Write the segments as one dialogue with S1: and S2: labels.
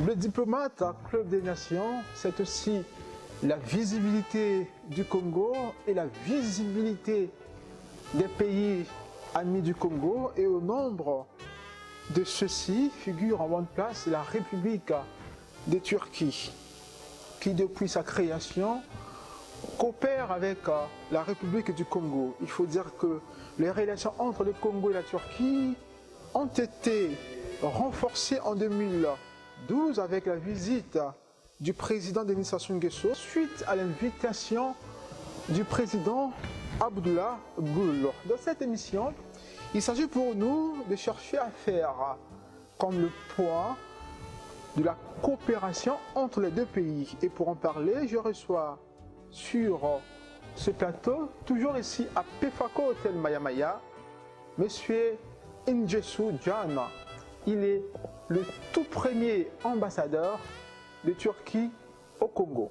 S1: Le diplomate Club des Nations, c'est aussi la visibilité du Congo et la visibilité des pays amis du Congo. Et au nombre de ceux-ci figure en bonne place la République de Turquie, qui depuis sa création coopère avec la République du Congo. Il faut dire que les relations entre le Congo et la Turquie ont été renforcées en 2012 avec la visite du président Denis Sassou Nguesso suite à l'invitation du président Abdullah Gül. Dans cette émission, il s'agit pour nous de chercher à faire comme le point de la coopération entre les deux pays. Et pour en parler, je reçois sur ce plateau, toujours ici à Pefako Hotel Mayamaya, Monsieur Incesu Can. Il est le tout premier ambassadeur de Turquie au Congo.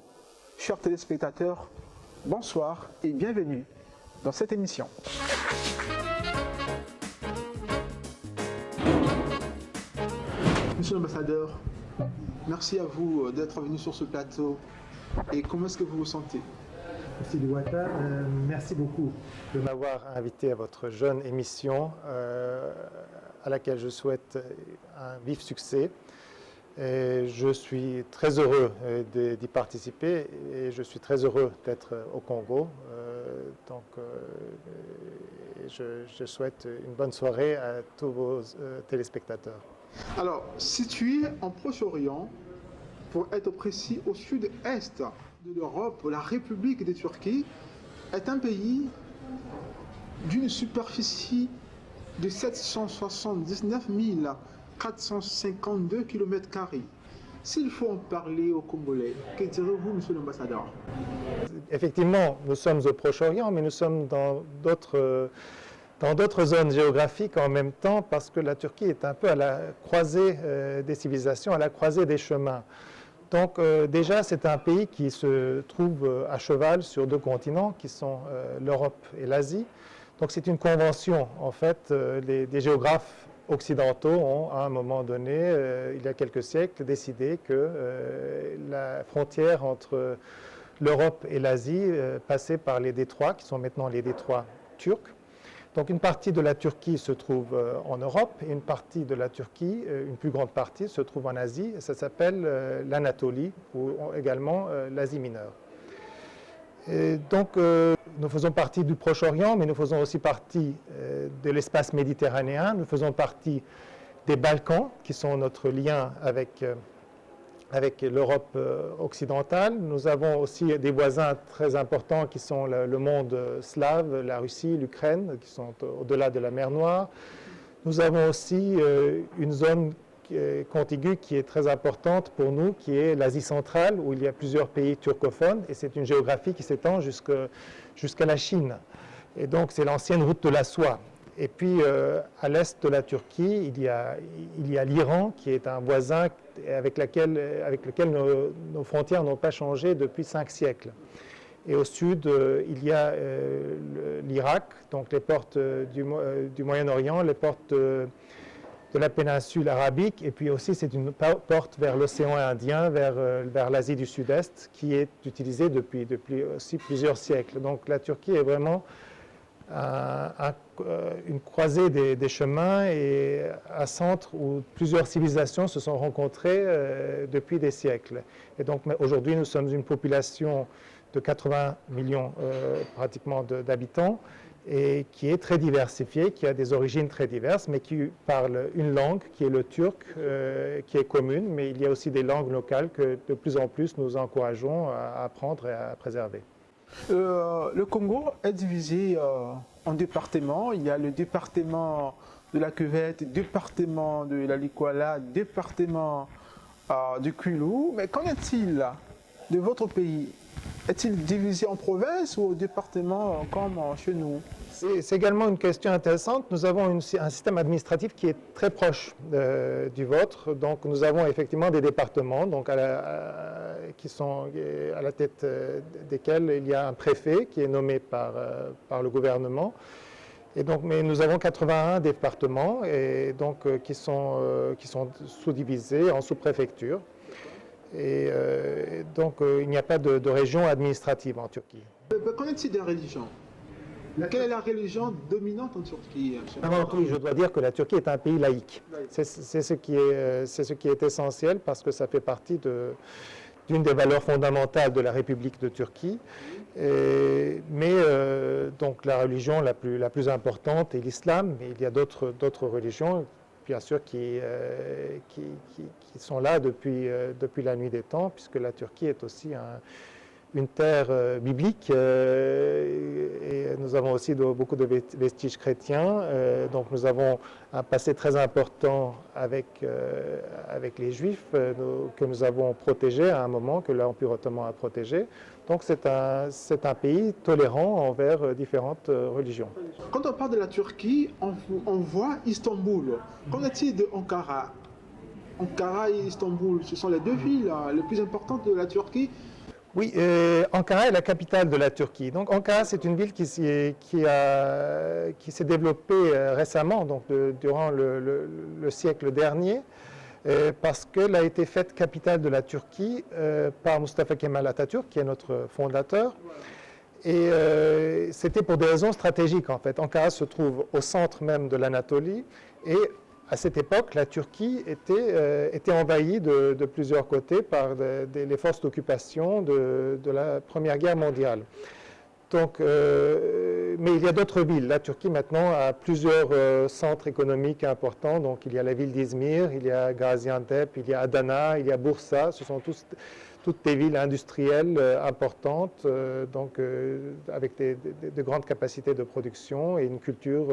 S1: Chers téléspectateurs, bonsoir et bienvenue dans cette émission. Monsieur l'ambassadeur, merci à vous d'être venu sur ce plateau. Et comment est-ce que vous vous sentez?
S2: Merci Louata, merci beaucoup de m'avoir invité à votre jeune émission à laquelle je souhaite un vif succès. Et je suis très heureux d'y participer et je suis très heureux d'être au Congo. Je souhaite une bonne soirée à tous vos téléspectateurs.
S1: Alors, situé en Proche-Orient, pour être précis, au sud-est de l'Europe, la République de Turquie est un pays d'une superficie de 779 452 km². S'il faut en parler aux Congolais, que direz-vous, monsieur l'ambassadeur?
S2: Effectivement, nous sommes au Proche-Orient, mais nous sommes dans d'autres zones géographiques en même temps, parce que la Turquie est un peu à la croisée des civilisations, à la croisée des chemins. Donc déjà, c'est un pays qui se trouve à cheval sur deux continents, qui sont l'Europe et l'Asie. Donc c'est une convention. En fait, des géographes occidentaux ont, à un moment donné, il y a quelques siècles, décidé que la frontière entre l'Europe et l'Asie passait par les détroits, qui sont maintenant les détroits turcs. Donc une partie de la Turquie se trouve en Europe et une partie de la Turquie, une plus grande partie, se trouve en Asie. Ça s'appelle l'Anatolie ou également l'Asie mineure. Et donc nous faisons partie du Proche-Orient, mais nous faisons aussi partie de l'espace méditerranéen. Nous faisons partie des Balkans, qui sont notre lien avec l'Europe occidentale. Nous avons aussi des voisins très importants qui sont le monde slave, la Russie, l'Ukraine, qui sont au-delà de la mer Noire. Nous avons aussi une zone contiguë qui est très importante pour nous, qui est l'Asie centrale, où il y a plusieurs pays turcophones, et c'est une géographie qui s'étend jusqu'à la Chine. Et donc c'est l'ancienne route de la soie. Et puis à l'est de la Turquie, il y a l'Iran, qui est un voisin avec lequel nos frontières n'ont pas changé depuis 5 siècles. Et au sud, il y a l'Irak, donc les portes du Moyen-Orient, les portes de la péninsule arabique, et puis aussi c'est une porte vers l'océan Indien, vers l'Asie du Sud-Est, qui est utilisée depuis aussi plusieurs siècles. Donc la Turquie est vraiment une croisée des chemins et un centre où plusieurs civilisations se sont rencontrées depuis des siècles. Et donc aujourd'hui, nous sommes une population de 80 millions pratiquement d'habitants et qui est très diversifiée, qui a des origines très diverses, mais qui parle une langue qui est le turc, qui est commune, mais il y a aussi des langues locales que de plus en plus nous encourageons à apprendre et à préserver.
S1: Le Congo est divisé en départements. Il y a le département de la Cuvette, département de la Likwala, département du Kwilu. Mais qu'en est-il de votre pays? Est-il divisé en provinces ou au département comme chez nous?
S2: C'est également une question intéressante. Nous avons un système administratif qui est très proche du vôtre. Donc nous avons effectivement des départements qui sont à la tête desquels il y a un préfet qui est nommé par le gouvernement. Et donc, mais nous avons 81 départements et donc, qui sont sous-divisés en sous-préfectures. Et donc, il n'y a pas de région administrative en Turquie.
S1: Qu'en est-il des religions? Quelle est la religion dominante en Turquie?
S2: Avant tout, je dois dire que la Turquie est un pays laïque. C'est ce qui est essentiel parce que ça fait partie d'une des valeurs fondamentales de la République de Turquie. Donc la religion la plus importante est l'islam, mais il y a d'autres religions, bien sûr, qui sont là depuis la nuit des temps, puisque la Turquie est aussi une terre biblique et nous avons aussi beaucoup de vestiges chrétiens. Donc nous avons un passé très important avec les Juifs que nous avons protégés à un moment, que l'Empire ottoman a protégé. Donc c'est un pays tolérant envers différentes religions.
S1: Quand on parle de la Turquie, on voit Istanbul. Qu'en est-il de Ankara? Ankara et Istanbul, ce sont les deux villes les plus importantes de la Turquie.
S2: Oui, Ankara est la capitale de la Turquie. Donc Ankara, c'est une ville qui s'est développée récemment, donc durant le siècle dernier, parce qu'elle a été faite capitale de la Turquie par Mustafa Kemal Atatürk, qui est notre fondateur. Et c'était pour des raisons stratégiques, en fait. Ankara se trouve au centre même de l'Anatolie et à cette époque, la Turquie était envahie de plusieurs côtés par les forces d'occupation de la Première Guerre mondiale. Donc, mais il y a d'autres villes. La Turquie maintenant a plusieurs centres économiques importants. Donc il y a la ville d'Izmir, il y a Gaziantep, il y a Adana, il y a Bursa. Ce sont toutes des villes industrielles importantes, avec de grandes capacités de production et une culture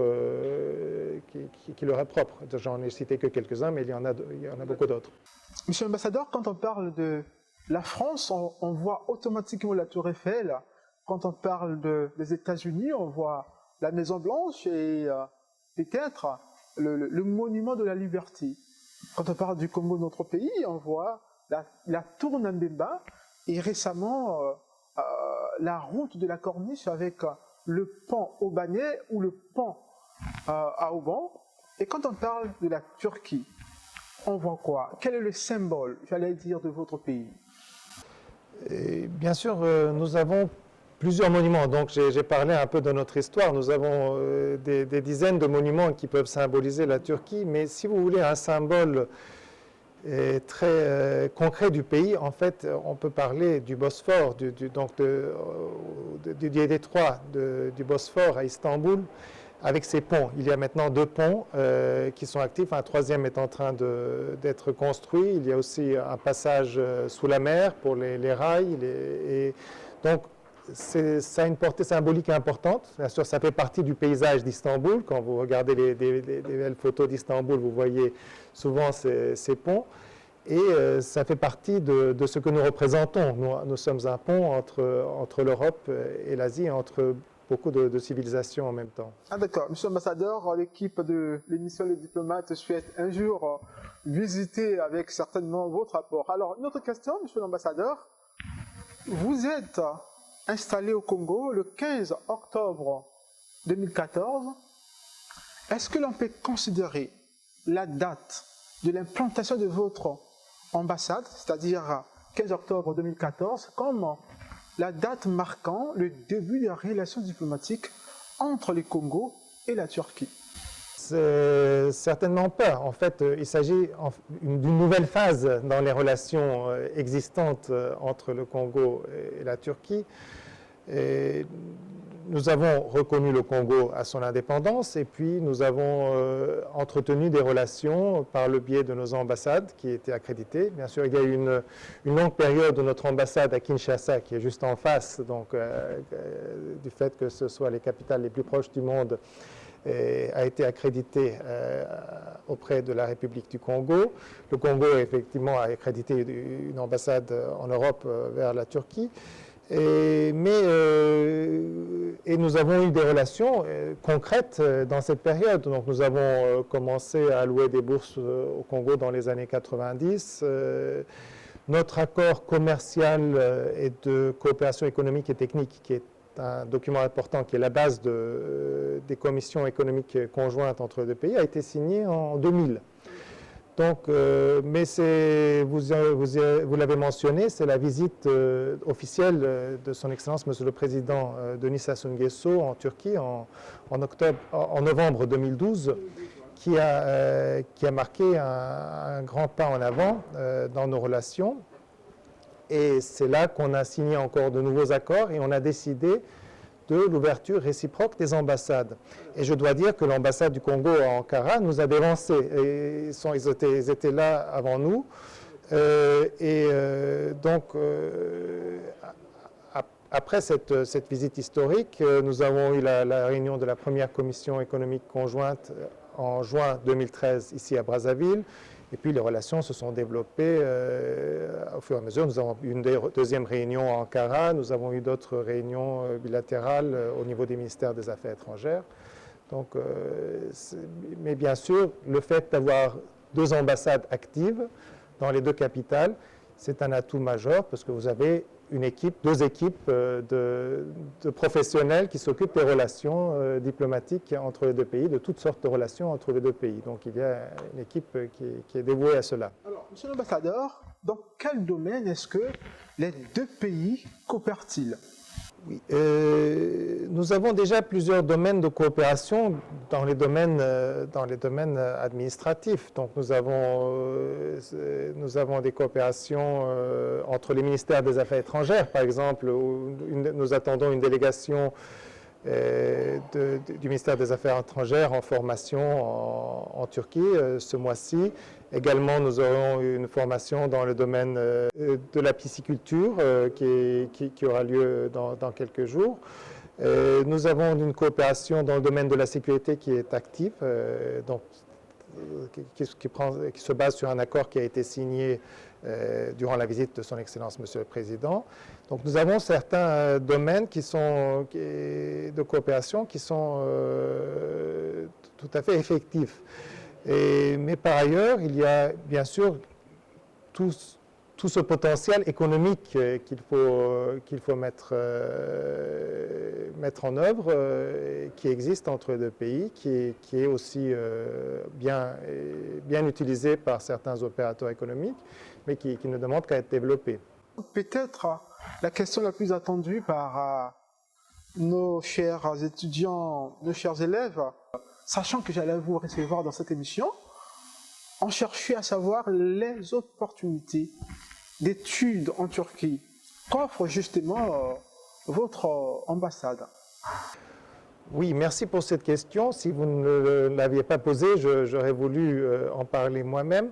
S2: qui leur est propre. J'en ai cité que quelques-uns, mais il y en a beaucoup d'autres.
S1: Monsieur l'ambassadeur, quand on parle de la France, on voit automatiquement la Tour Eiffel. Quand on parle des États-Unis, on voit la Maison Blanche et peut-être le monument de la liberté. Quand on parle du Congo, notre pays, on voit la tour Nambemba et récemment la route de la Corniche avec le pont Aubanais ou le pont à Auban. Et quand on parle de la Turquie, on voit quoi? Quel est le symbole, j'allais dire, de votre pays?
S2: Et bien sûr, nous avons plusieurs monuments. Donc j'ai parlé un peu de notre histoire. Nous avons des dizaines de monuments qui peuvent symboliser la Turquie, mais si vous voulez un symbole très concret du pays, en fait, on peut parler du Bosphore, du détroit du Bosphore à Istanbul, avec ses ponts. Il y a maintenant 2 ponts qui sont actifs, un troisième est en train d'être construit. Il y a aussi un passage sous la mer pour les rails. Donc, ça a une portée symbolique importante. Bien sûr, ça fait partie du paysage d'Istanbul. Quand vous regardez des belles photos d'Istanbul, vous voyez souvent ces ponts. Et ça fait partie de ce que nous représentons. Nous sommes un pont entre l'Europe et l'Asie, entre beaucoup de civilisations en même temps.
S1: Ah d'accord. Monsieur l'ambassadeur, l'équipe de l'émission Les Diplomates souhaite un jour visiter avec certainement votre apport. Alors, une autre question, monsieur l'ambassadeur. Vous êtes installé au Congo le 15 octobre 2014. Est-ce que l'on peut considérer la date de l'implantation de votre ambassade, c'est-à-dire 15 octobre 2014, comme la date marquant le début des relations diplomatiques entre le Congo et la Turquie?
S2: Certainement pas. En fait, il s'agit d'une nouvelle phase dans les relations existantes entre le Congo et la Turquie. Et nous avons reconnu le Congo à son indépendance et puis nous avons entretenu des relations par le biais de nos ambassades qui étaient accréditées. Bien sûr, il y a eu une longue période où notre ambassade à Kinshasa, qui est juste en face, donc du fait que ce soit les capitales les plus proches du monde, a été accrédité auprès de la République du Congo. Le Congo, effectivement, a accrédité une ambassade en Europe vers la Turquie. Et nous avons eu des relations concrètes dans cette période. Donc nous avons commencé à allouer des bourses au Congo dans les années 90. Notre accord commercial et de coopération économique et technique, qui est un document important, qui est la base des commissions économiques conjointes entre les deux pays, a été signé en 2000. Donc, mais vous l'avez mentionné, c'est la visite officielle de Son Excellence Monsieur le Président Denis Sassou Nguesso en Turquie en novembre 2012 qui a marqué un grand pas en avant dans nos relations. Et c'est là qu'on a signé encore de nouveaux accords et on a décidé de l'ouverture réciproque des ambassades. Et je dois dire que l'ambassade du Congo à Ankara nous a dévancés. Et ils étaient là avant nous. Après cette visite historique, nous avons eu la réunion de la première commission économique conjointe en juin 2013 ici à Brazzaville. Et puis les relations se sont développées au fur et à mesure. Nous avons eu une deuxième réunion à Ankara, nous avons eu d'autres réunions bilatérales au niveau des ministères des Affaires étrangères. Donc, mais bien sûr, le fait d'avoir 2 ambassades actives dans les 2 capitales, c'est un atout majeur parce que vous avez 2 équipes de professionnels qui s'occupent des relations diplomatiques entre les 2 pays, de toutes sortes de relations entre les 2 pays. Donc il y a une équipe qui est dévouée à cela.
S1: Alors, Monsieur l'ambassadeur, dans quel domaine est-ce que les 2 pays coopèrent-ils?
S2: Oui, nous avons déjà plusieurs domaines de coopération dans les domaines administratifs. Donc nous avons des coopérations entre les ministères des Affaires étrangères, par exemple, où nous attendons une délégation du ministère des Affaires étrangères en formation en Turquie ce mois-ci. Également, nous aurons une formation dans le domaine de la pisciculture qui aura lieu dans quelques jours. Nous avons une coopération dans le domaine de la sécurité qui est active, qui se base sur un accord qui a été signé durant la visite de Son Excellence Monsieur le Président. Donc nous avons certains domaines de coopération qui sont tout à fait effectifs. Mais par ailleurs, il y a bien sûr tout ce potentiel économique qu'il faut mettre en œuvre, qui existe entre les 2 pays, qui est aussi bien utilisé par certains opérateurs économiques, mais qui ne demande qu'à être développé.
S1: Peut-être la question la plus attendue par nos chers étudiants, nos chers élèves, sachant que j'allais vous recevoir dans cette émission, on cherchait à savoir les opportunités d'études en Turquie qu'offre justement votre ambassade.
S2: Oui, merci pour cette question. Si vous ne l'aviez pas posée, j'aurais voulu en parler moi-même,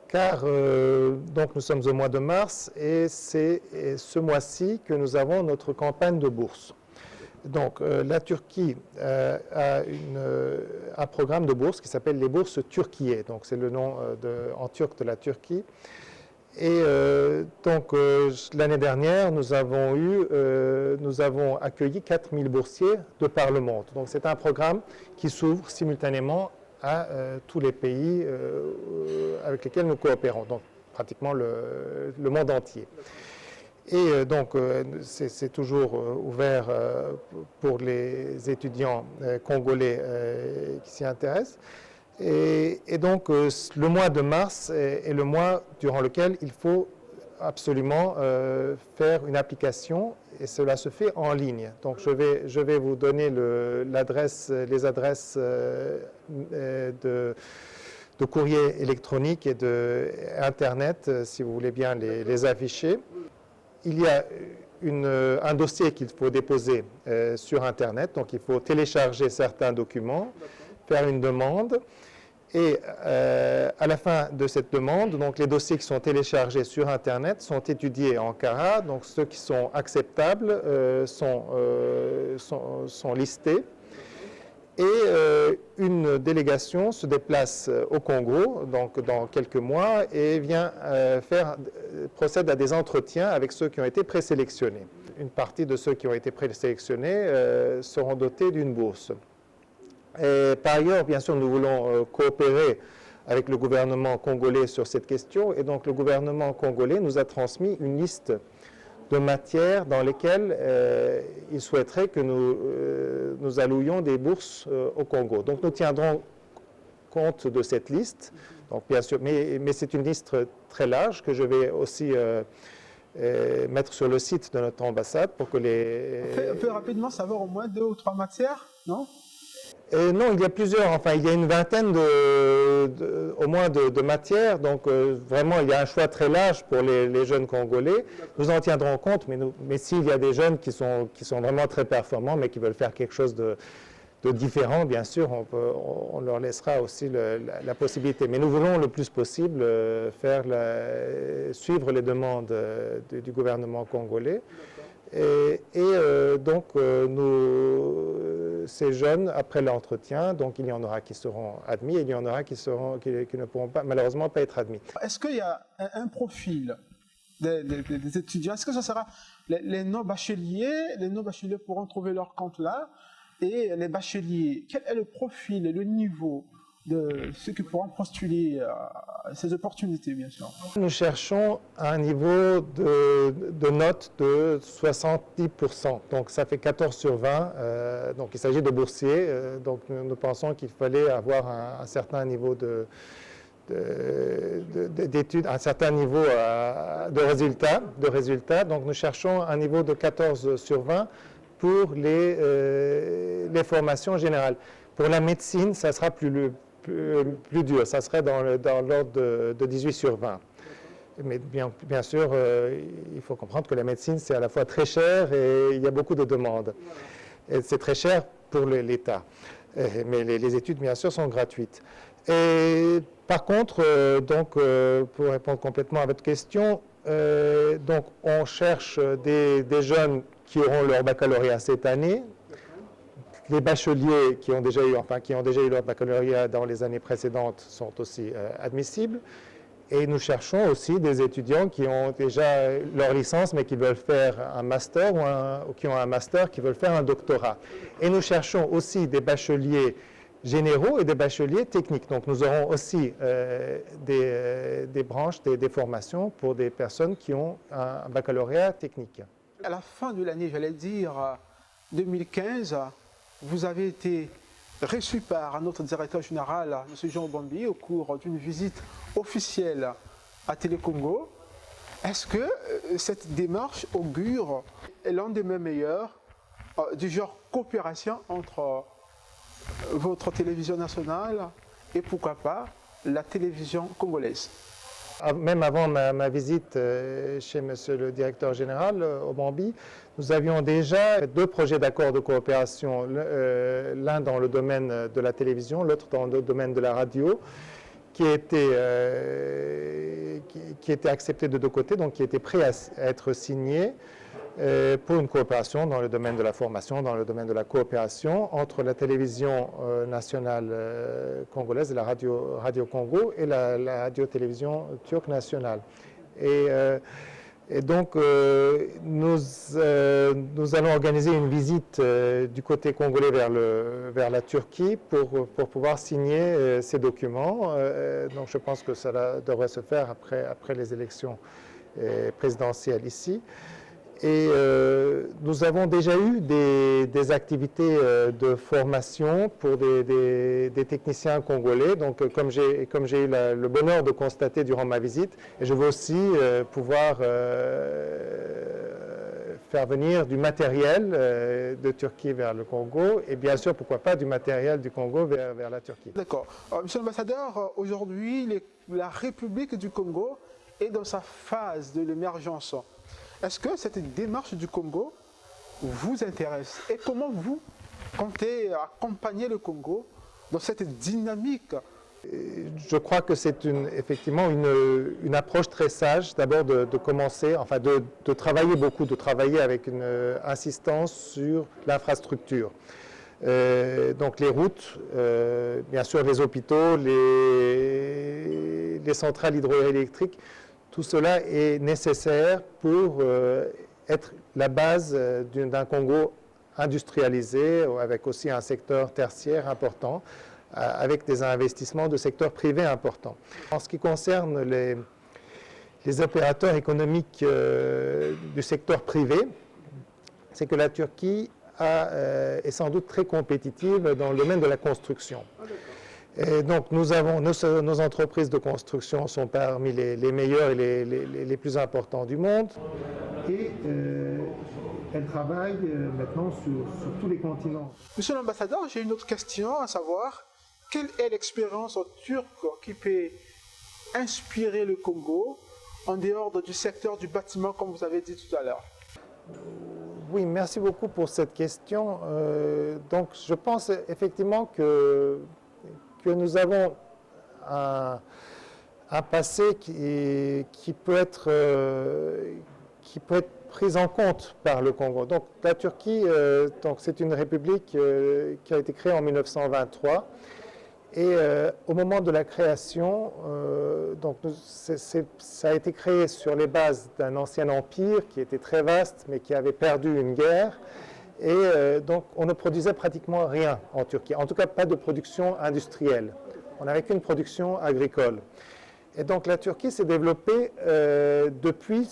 S2: car donc nous sommes au mois de mars et c'est ce mois-ci que nous avons notre campagne de bourse. Donc la Turquie a un programme de bourse qui s'appelle les bourses Turquiye, donc c'est le nom en turc de la Turquie. Et l'année dernière, nous avons accueilli 4000 boursiers de par le monde. Donc c'est un programme qui s'ouvre simultanément à tous les pays avec lesquels nous coopérons, donc pratiquement le monde entier. Et donc, c'est toujours ouvert pour les étudiants congolais qui s'y intéressent. Et donc, le mois de mars est le mois durant lequel il faut absolument faire une application, et cela se fait en ligne. Donc, je vais vous donner les adresses de courrier électronique et d'Internet, si vous voulez bien les afficher. Il y a un dossier qu'il faut déposer sur Internet, donc il faut télécharger certains documents, faire une demande, et à la fin de cette demande, donc les dossiers qui sont téléchargés sur Internet sont étudiés en Ankara, donc ceux qui sont acceptables sont listés. Et une délégation se déplace au Congo, donc dans quelques mois, et procède à des entretiens avec ceux qui ont été présélectionnés. Une partie de ceux qui ont été présélectionnés seront dotés d'une bourse. Et par ailleurs, bien sûr, nous voulons coopérer avec le gouvernement congolais sur cette question, et donc le gouvernement congolais nous a transmis une liste de matières dans lesquelles il souhaiterait que nous allouions des bourses au Congo. Donc nous tiendrons compte de cette liste Donc bien sûr, mais c'est une liste très large que je vais aussi mettre sur le site de notre ambassade pour que les...
S1: On peut rapidement savoir au moins 2 ou 3 matières, non?
S2: Non, il y a plusieurs, enfin il y a une vingtaine au moins de matières, donc vraiment il y a un choix très large pour les jeunes Congolais. Nous en tiendrons compte, mais s'il y a des jeunes qui sont vraiment très performants, mais qui veulent faire quelque chose de différent, bien sûr, on leur laissera aussi la possibilité. Mais nous voulons le plus possible suivre les demandes du gouvernement congolais. Donc, ces jeunes, après l'entretien, donc il y en aura qui seront admis et il y en aura qui ne pourront pas, malheureusement pas être admis.
S1: Est-ce qu'il y a un profil des étudiants? Est-ce que ce sera les non-bacheliers? Les non-bacheliers pourront trouver leur compte là. Et les bacheliers, quel est le profil et le niveau de ceux qui pourront postuler à ces opportunités, bien sûr?
S2: Nous cherchons un niveau de note de 70%, donc ça fait 14 sur 20, donc il s'agit de boursiers, donc nous pensons qu'il fallait avoir un certain niveau d'études, un certain niveau de résultats, donc nous cherchons un niveau de 14 sur 20 pour les formations générales. Pour la médecine, ça sera plus dur, ça serait dans l'ordre de 18 sur 20. Mais bien sûr, il faut comprendre que la médecine, c'est à la fois très cher et il y a beaucoup de demandes. Et c'est très cher pour l'État. Mais les études, bien sûr, sont gratuites. Et par contre, pour répondre complètement à votre question, donc on cherche des jeunes qui auront leur baccalauréat cette année, les bacheliers qui ont déjà eu leur baccalauréat dans les années précédentes sont aussi admissibles, et nous cherchons aussi des étudiants qui ont déjà leur licence mais qui veulent faire un master ou qui ont un master qui veulent faire un doctorat. Et nous cherchons aussi des bacheliers généraux et des bacheliers techniques. Donc nous aurons aussi des branches, des formations pour des personnes qui ont un baccalauréat technique.
S1: À la fin de l'année, j'allais dire 2015, vous avez été reçu par notre directeur général, M. Jean Bambi, au cours d'une visite officielle à Télécongo. Est-ce que cette démarche augure l'un des meilleurs du genre coopération entre votre télévision nationale et pourquoi pas la télévision congolaise?
S2: Même avant ma visite chez Monsieur le directeur général au Bambi, nous avions déjà 2 projets d'accord de coopération, l'un dans le domaine de la télévision, l'autre dans le domaine de la radio, qui était accepté de 2 côtés, donc qui était prêt à être signé pour une coopération dans le domaine de la formation, dans le domaine de la coopération entre la télévision nationale congolaise, la Radio Congo et la radio-télévision turque nationale. Et donc, nous allons organiser une visite du côté congolais vers la Turquie pour pouvoir signer ces documents. Donc, je pense que ça devrait se faire après les élections présidentielles ici. Et nous avons déjà eu des activités de formation pour des techniciens congolais, donc comme j'ai eu le bonheur de constater durant ma visite, et je veux aussi pouvoir faire venir du matériel de Turquie vers le Congo, et bien sûr, pourquoi pas, du matériel du Congo vers la Turquie.
S1: D'accord. Monsieur l'ambassadeur, aujourd'hui, la République du Congo est dans sa phase de l'émergence. Est-ce que cette démarche du Congo vous intéresse? Et comment vous comptez accompagner le Congo dans cette dynamique?
S2: Je crois que c'est effectivement une approche très sage, d'abord de commencer, enfin de travailler beaucoup, de travailler avec une insistance sur l'infrastructure. Donc les routes, bien sûr les hôpitaux, les centrales hydroélectriques, tout cela est nécessaire pour être la base d'un Congo industrialisé, avec aussi un secteur tertiaire important, avec des investissements de secteur privé importants. En ce qui concerne les opérateurs économiques du secteur privé, c'est que la Turquie est sans doute très compétitive dans le domaine de la construction. Et donc, nos entreprises de construction sont parmi les meilleures et les plus importantes du monde. Et elles travaillent maintenant sur tous les continents.
S1: Monsieur l'ambassadeur, j'ai une autre question, à savoir, quelle est l'expérience turque qui peut inspirer le Congo en dehors du secteur du bâtiment, comme vous avez dit tout à l'heure?
S2: Oui, merci beaucoup pour cette question. Donc, je pense effectivement que nous avons un passé qui peut être pris en compte par le Congo. Donc, la Turquie, c'est une république qui a été créée en 1923. Et au moment de la création, ça a été créé sur les bases d'un ancien empire qui était très vaste, mais qui avait perdu une guerre. Et donc, on ne produisait pratiquement rien en Turquie, en tout cas pas de production industrielle. On n'avait qu'une production agricole. Et donc, la Turquie s'est développée depuis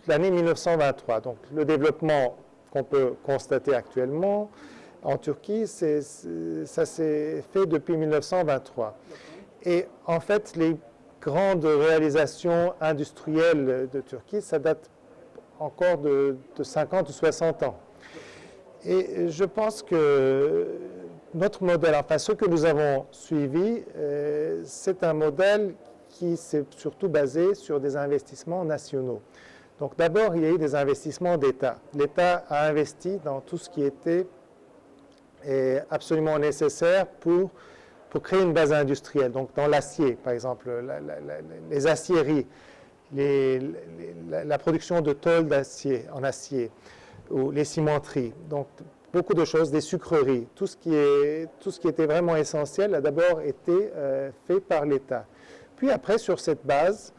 S2: l'année 1923. Donc, le développement qu'on peut constater actuellement en Turquie, ça s'est fait depuis 1923. Et en fait, les grandes réalisations industrielles de Turquie, ça date encore de 50 ou 60 ans. Et je pense que notre modèle, enfin ce que nous avons suivi, c'est un modèle qui s'est surtout basé sur des investissements nationaux. Donc d'abord, il y a eu des investissements d'État. L'État a investi dans tout ce qui était absolument nécessaire pour créer une base industrielle. Donc dans l'acier, par exemple, les aciéries, la production de tôles d'acier en acier, ou les cimenteries. Donc beaucoup de choses, des sucreries, tout ce qui était vraiment essentiel a d'abord été fait par l'État. Puis après, sur cette base,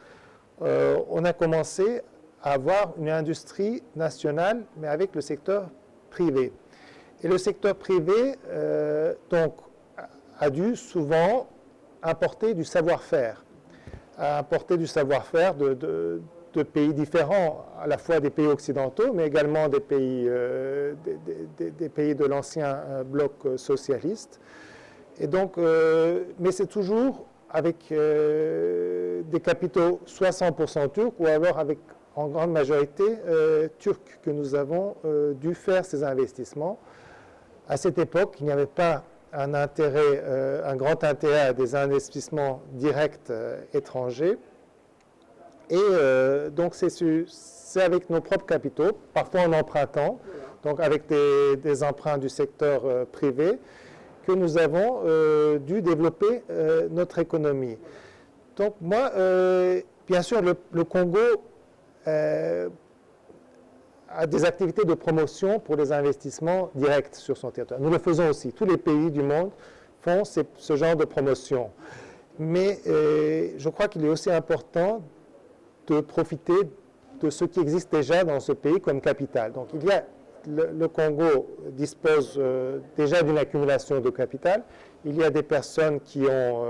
S2: on a commencé à avoir une industrie nationale, mais avec le secteur privé. Et le secteur privé, a dû souvent importer du savoir-faire, de pays différents, à la fois des pays occidentaux, mais également des pays de l'ancien bloc socialiste. Et donc, mais c'est toujours avec des capitaux soit 100% turcs ou alors avec en grande majorité turcs que nous avons dû faire ces investissements. À cette époque, il n'y avait pas un grand intérêt à des investissements directs étrangers. Et donc, c'est avec nos propres capitaux, parfois en empruntant, donc avec des emprunts du secteur privé, que nous avons dû développer notre économie. Donc, moi, bien sûr, le Congo a des activités de promotion pour les investissements directs sur son territoire. Nous le faisons aussi. Tous les pays du monde font ce genre de promotion. Mais je crois qu'il est aussi important de profiter de ce qui existe déjà dans ce pays comme capital. Donc le Congo dispose déjà d'une accumulation de capital. Il y a des personnes qui ont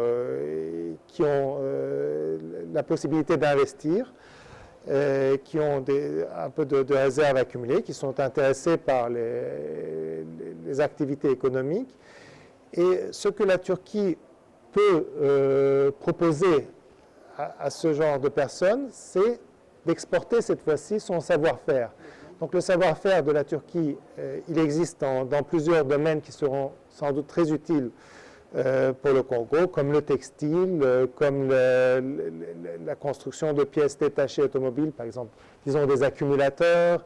S2: la possibilité d'investir, qui ont un peu de réserves accumulées, qui sont intéressés par les activités économiques. Et ce que la Turquie peut proposer à ce genre de personnes, c'est d'exporter cette fois-ci son savoir-faire. Donc le savoir-faire de la Turquie, il existe dans plusieurs domaines qui seront sans doute très utiles pour le Congo, comme le textile, comme la construction de pièces détachées automobiles, par exemple, disons des accumulateurs,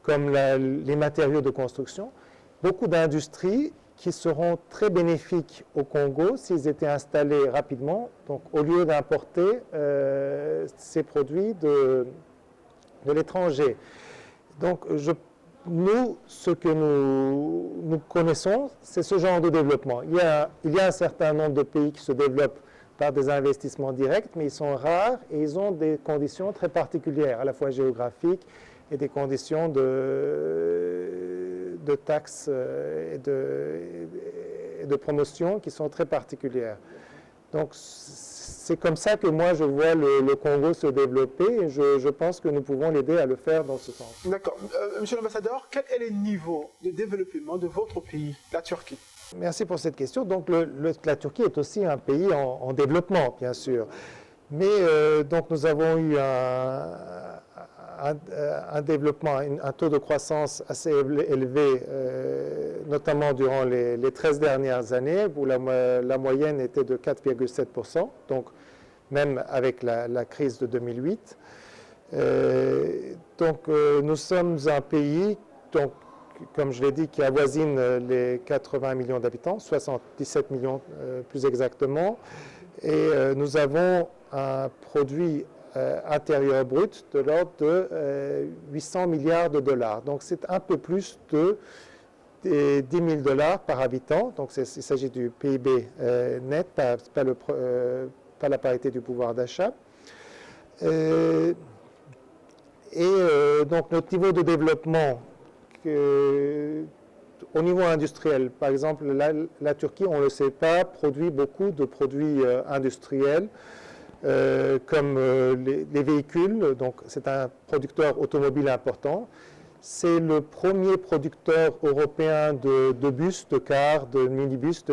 S2: comme les matériaux de construction. Beaucoup d'industries qui seront très bénéfiques au Congo s'ils étaient installés rapidement, donc au lieu d'importer ces produits de l'étranger. Donc nous, ce que nous connaissons, c'est ce genre de développement. Il y a un certain nombre de pays qui se développent par des investissements directs, mais ils sont rares et ils ont des conditions très particulières, à la fois géographiques et des conditions de taxes et de promotion qui sont très particulières. Donc c'est comme ça que moi je vois le Congo se développer et je pense que nous pouvons l'aider à le faire dans ce sens.
S1: D'accord. Monsieur l'ambassadeur, quel est le niveau de développement de votre pays, la Turquie?
S2: Merci pour cette question. Donc la Turquie est aussi un pays en développement, bien sûr. Mais donc nous avons eu un développement, un taux de croissance assez élevé, notamment durant les 13 dernières années, où la moyenne était de 4,7%, donc même avec la crise de 2008. Nous sommes un pays, donc, comme je l'ai dit, qui avoisine les 80 millions d'habitants, 77 millions plus exactement, et nous avons un produit intérieur brut de l'ordre de 800 milliards de dollars. Donc c'est un peu plus de 10 000 dollars par habitant. Donc il s'agit du PIB net, pas la parité du pouvoir d'achat. Donc notre niveau de développement au niveau industriel, par exemple, la Turquie, on ne le sait pas, produit beaucoup de produits industriels. Comme les véhicules, donc c'est un producteur automobile important. C'est le premier producteur européen de bus, de cars, de minibus,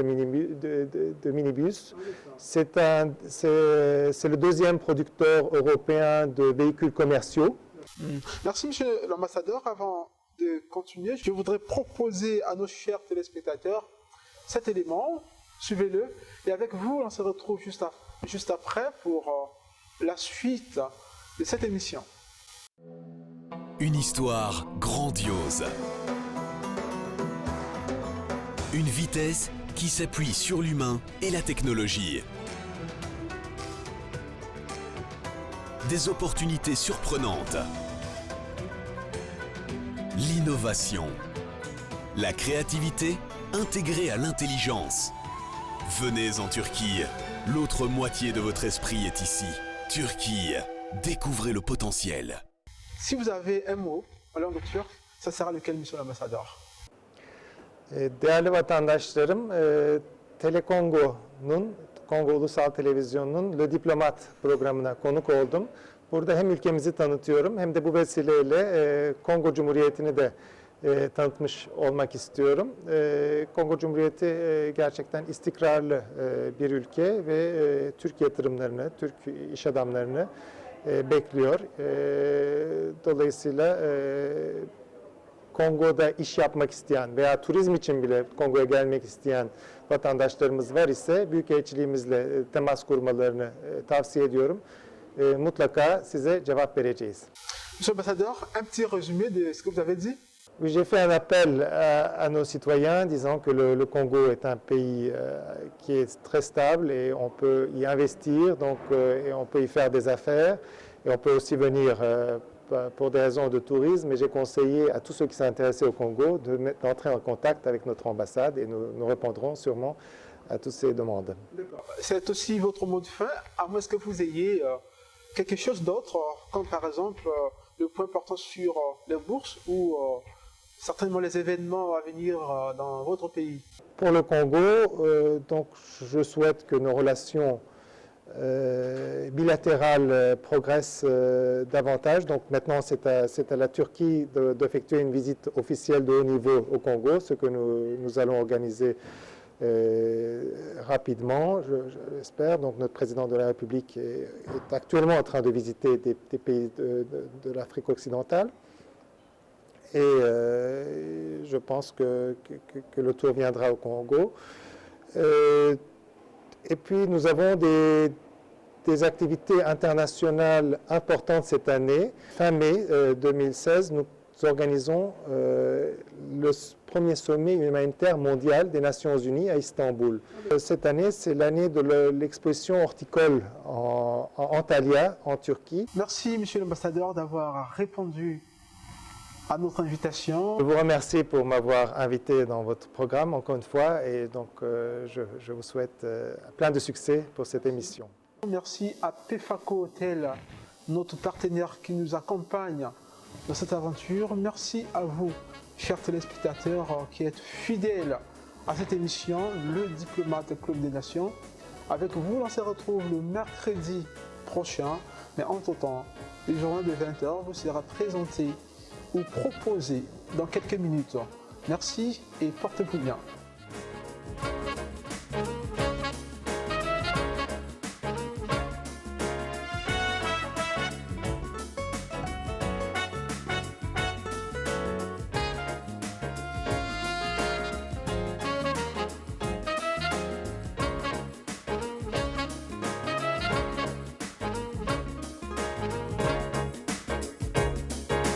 S2: C'est le deuxième producteur européen de véhicules commerciaux.
S1: Merci, monsieur l'ambassadeur. Avant de continuer, je voudrais proposer à nos chers téléspectateurs cet élément. Suivez-le. Et avec vous, on se retrouve juste après pour la suite de cette émission.
S3: Une histoire grandiose. Une vitesse qui s'appuie sur l'humain et la technologie. Des opportunités surprenantes. L'innovation. La créativité intégrée à l'intelligence. Venez en Turquie. L'autre moitié de votre esprit est ici. Turquie. Découvrez le potentiel.
S1: Si vous avez un mot en langue turque, ça sera lequel, monsieur l'ambassadeur?
S2: Değerli vatandaşlarım, Telekongo'nun, Kongo Ulusal Televizyonu'nun Le Diplomat programına konuk oldum. Burada hem ülkemizi tanıtıyorum hem de bu vesileyle Kongo Cumhuriyeti'ni de tanıtmış olmak istiyorum. Kongo Cumhuriyeti gerçekten istikrarlı bir ülke ve Türk yatırımlarını, Türk iş adamlarını bekliyor. Dolayısıyla Kongo'da iş yapmak isteyen veya turizm için bile Kongo'ya gelmek isteyen vatandaşlarımız var ise Büyükelçiliğimizle temas kurmalarını tavsiye ediyorum. Mutlaka size cevap vereceğiz.
S1: Monsieur l'ambassadeur, un petit résumé de ce que vous avez dit.
S2: Oui, j'ai fait un appel à nos citoyens disant que le Congo est un pays qui est très stable et on peut y investir, donc, et on peut y faire des affaires et on peut aussi venir pour des raisons de tourisme. Et j'ai conseillé à tous ceux qui sont intéressés au Congo d'entrer en contact avec notre ambassade et nous répondrons sûrement à toutes ces demandes.
S1: C'est aussi votre mot de fin, à moins que vous ayez quelque chose d'autre, comme par exemple le point portant sur les bourses ou certainement les événements à venir dans votre pays.
S2: Pour le Congo, donc, je souhaite que nos relations bilatérales progressent davantage. Donc maintenant, c'est à la Turquie d'effectuer une visite officielle de haut niveau au Congo, ce que nous allons organiser rapidement, j'espère. Donc notre président de la République est actuellement en train de visiter des pays de l'Afrique occidentale. Et je pense que le tour viendra au Congo. Et puis nous avons des activités internationales importantes cette année. Fin mai 2016, nous organisons le premier sommet humanitaire mondial des Nations Unies à Istanbul. Cette année, c'est l'année de l'exposition horticole en Antalya, en Turquie.
S1: Merci, monsieur l'ambassadeur, d'avoir répondu à notre invitation.
S2: Je vous remercie pour m'avoir invité dans votre programme, encore une fois, et donc je vous souhaite plein de succès pour cette émission.
S1: Merci à Pefaco Hotel, notre partenaire qui nous accompagne dans cette aventure. Merci à vous, chers téléspectateurs, qui êtes fidèles à cette émission, Le Diplomate Club des Nations. Avec vous, on se retrouve le mercredi prochain. Mais entre-temps, le journal de 20h vous sera présenté ou proposé dans quelques minutes. Merci et portez-vous bien.